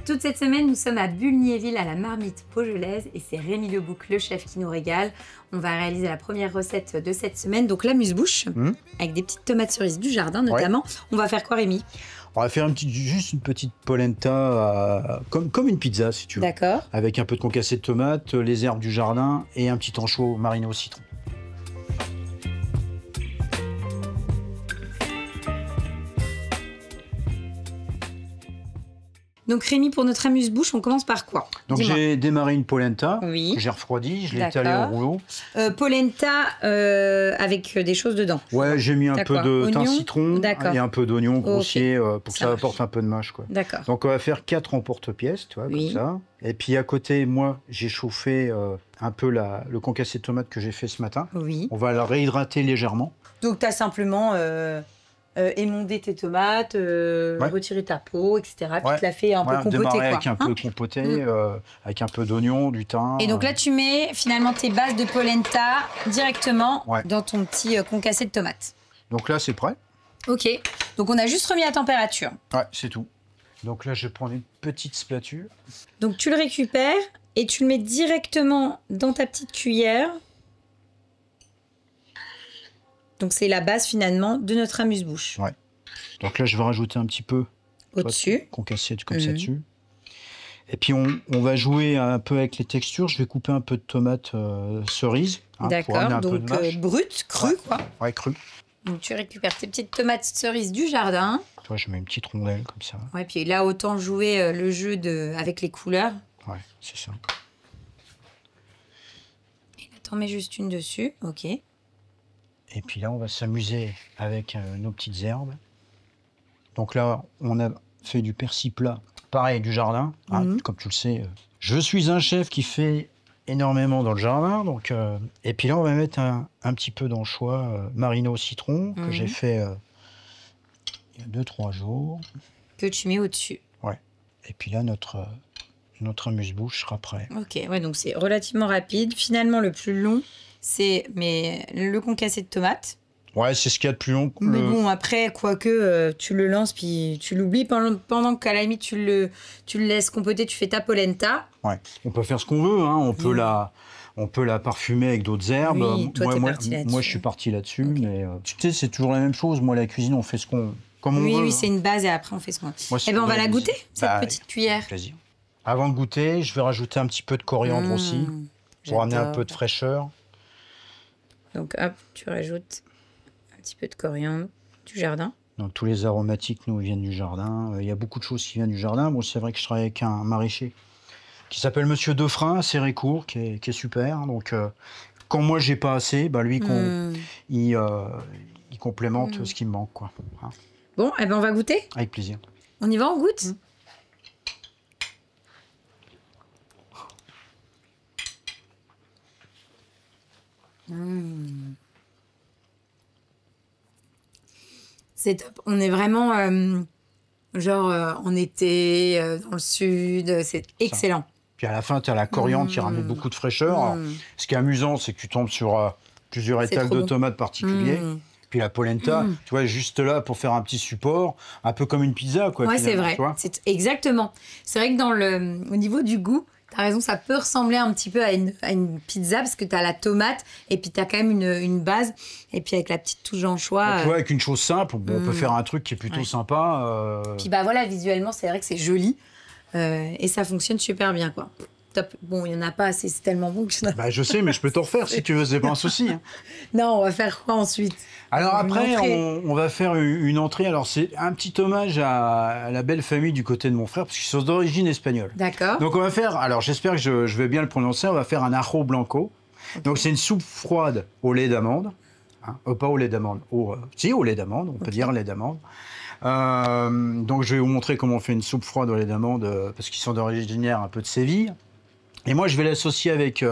Toute cette semaine, nous sommes à Bulgnéville, à la Marmite Beaujolaise, et c'est Rémi Lebouc, le chef, qui nous régale. On va réaliser la première recette de cette semaine, donc l'amuse-bouche, avec des petites tomates cerises du jardin notamment. Ouais. On va faire quoi, Rémi? On va faire juste une petite polenta, comme une pizza, si tu veux. D'accord. Avec un peu de concassé de tomates, les herbes du jardin et un petit anchois mariné au citron. Donc Rémi, pour notre amuse-bouche, on commence par quoi? Donc j'ai démarré une polenta, oui, que j'ai refroidi, je l'ai étalée au rouleau. Polenta avec des choses dedans. Ouais, j'ai mis un peu de thym citron et un peu d'oignon grossier pour que ça apporte un peu de mâche. D'accord. Donc on va faire 4 emporte-pièces, tu vois, comme ça. Et puis à côté, moi, j'ai chauffé un peu le concassé de tomate que j'ai fait ce matin. Oui. On va la réhydrater légèrement. Donc tu as simplement émondé tes tomates, retiré ta peau, etc. Puis tu l'as fait un peu compoter. Avec un peu compoté, avec un peu d'oignon, du thym. Et donc là, tu mets finalement tes bases de polenta directement dans ton petit concassé de tomates. Donc là, c'est prêt. Ok. Donc on a juste remis à température. Ouais, c'est tout. Donc là, je vais prendre une petite spatule. Donc tu le récupères et tu le mets directement dans ta petite cuillère. Donc c'est la base finalement de notre amuse-bouche. Ouais. Donc là, je vais rajouter un petit peu au-dessus, concassé comme ça dessus. Et puis on va jouer un peu avec les textures. Je vais couper un peu de tomates cerises. D'accord. Donc brut, cru quoi. Ouais, cru. Donc tu récupères tes petites tomates cerises du jardin. Toi, je mets une petite rondelle comme ça. Ouais, puis là autant jouer le jeu avec les couleurs. Ouais, c'est ça. Et là, t'en mets juste une dessus, ok. Et puis là, on va s'amuser avec nos petites herbes. Donc là, on a fait du persil plat, pareil, du jardin. Comme tu le sais, je suis un chef qui fait énormément dans le jardin. Donc, et puis là, on va mettre un petit peu d'anchois mariné au citron que j'ai fait il y a 2-3 jours. Que tu mets au-dessus. Ouais. Et puis là, notre amuse-bouche sera prêt. Ok, ouais, donc c'est relativement rapide. Finalement, le plus long, c'est le concassé de tomates. Ouais, c'est ce qu'il y a de plus long. Mais bon, après, quoique, tu le lances, puis tu l'oublies pendant qu'à la limite, tu le laisses compoter, tu fais ta polenta. Ouais, on peut faire ce qu'on veut, hein. On peut la parfumer avec d'autres herbes. Oui, toi, moi, je suis parti là-dessus, mais tu sais, c'est toujours la même chose. Moi, la cuisine, on fait ce qu'on comme on veut. Oui, c'est une base et après, on fait ce qu'on veut. Eh bien, on va la goûter, cette petite cuillère. Plaisir. Avant de goûter, je vais rajouter un petit peu de coriandre aussi, pour amener un peu de fraîcheur. Donc, hop, tu rajoutes un petit peu de coriandre du jardin. Donc, tous les aromatiques, nous, viennent du jardin. Il y a beaucoup de choses qui viennent du jardin. Bon, c'est vrai que je travaille avec un maraîcher qui s'appelle Monsieur Defrin, à Cérécourt, qui est super. Donc, quand moi, j'ai pas assez, bah, lui, il complémente ce qui me manque, quoi. Hein. Bon, eh ben, on va goûter. Avec plaisir. On y va, on goûte. C'est top. On est vraiment en été, dans le sud. C'est excellent. Puis à la fin, tu as la coriandre qui ramène beaucoup de fraîcheur. Alors, ce qui est amusant, c'est que tu tombes sur plusieurs étals de tomates particuliers. Puis la polenta, tu vois, juste là pour faire un petit support, un peu comme une pizza, quoi. Ouais, c'est vrai. Exactement. C'est vrai que au niveau du goût, t'as raison, ça peut ressembler un petit peu à une pizza parce que t'as la tomate et puis t'as quand même une base. Et puis avec la petite touche d'anchois. Tu vois, avec une chose simple, on peut faire un truc qui est plutôt sympa. Puis bah voilà, visuellement, c'est vrai que c'est joli et ça fonctionne super bien, quoi. Top. Bon, il n'y en a pas assez, c'est tellement bon que je... Bah, je sais, mais je peux t'en refaire si tu veux, c'est pas un souci. Hein. Non, on va faire quoi ensuite? Alors après, on va faire une entrée. Alors c'est un petit hommage à la belle famille du côté de mon frère, parce qu'ils sont d'origine espagnole. D'accord. Donc on va faire, alors j'espère que je vais bien le prononcer, on va faire un ajo blanco. Okay. Donc c'est une soupe froide au lait d'amande. Hein, pas au lait d'amande, si au lait d'amande, on peut dire lait d'amande. Donc je vais vous montrer comment on fait une soupe froide au lait d'amande, parce qu'ils sont d'origine un peu de Séville. Et moi je vais l'associer avec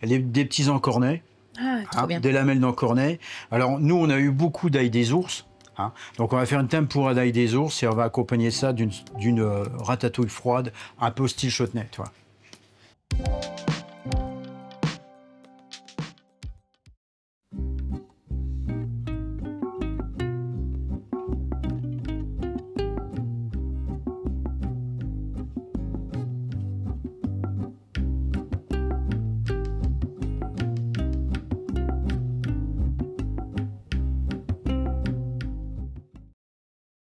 des petits encornets. Ah, trop bien. Des lamelles d'encornet. Alors, nous, on a eu beaucoup d'ail des ours. Hein. Donc, on va faire une tempura d'ail des ours et on va accompagner ça d'une ratatouille froide, un peu style chutney, tu vois.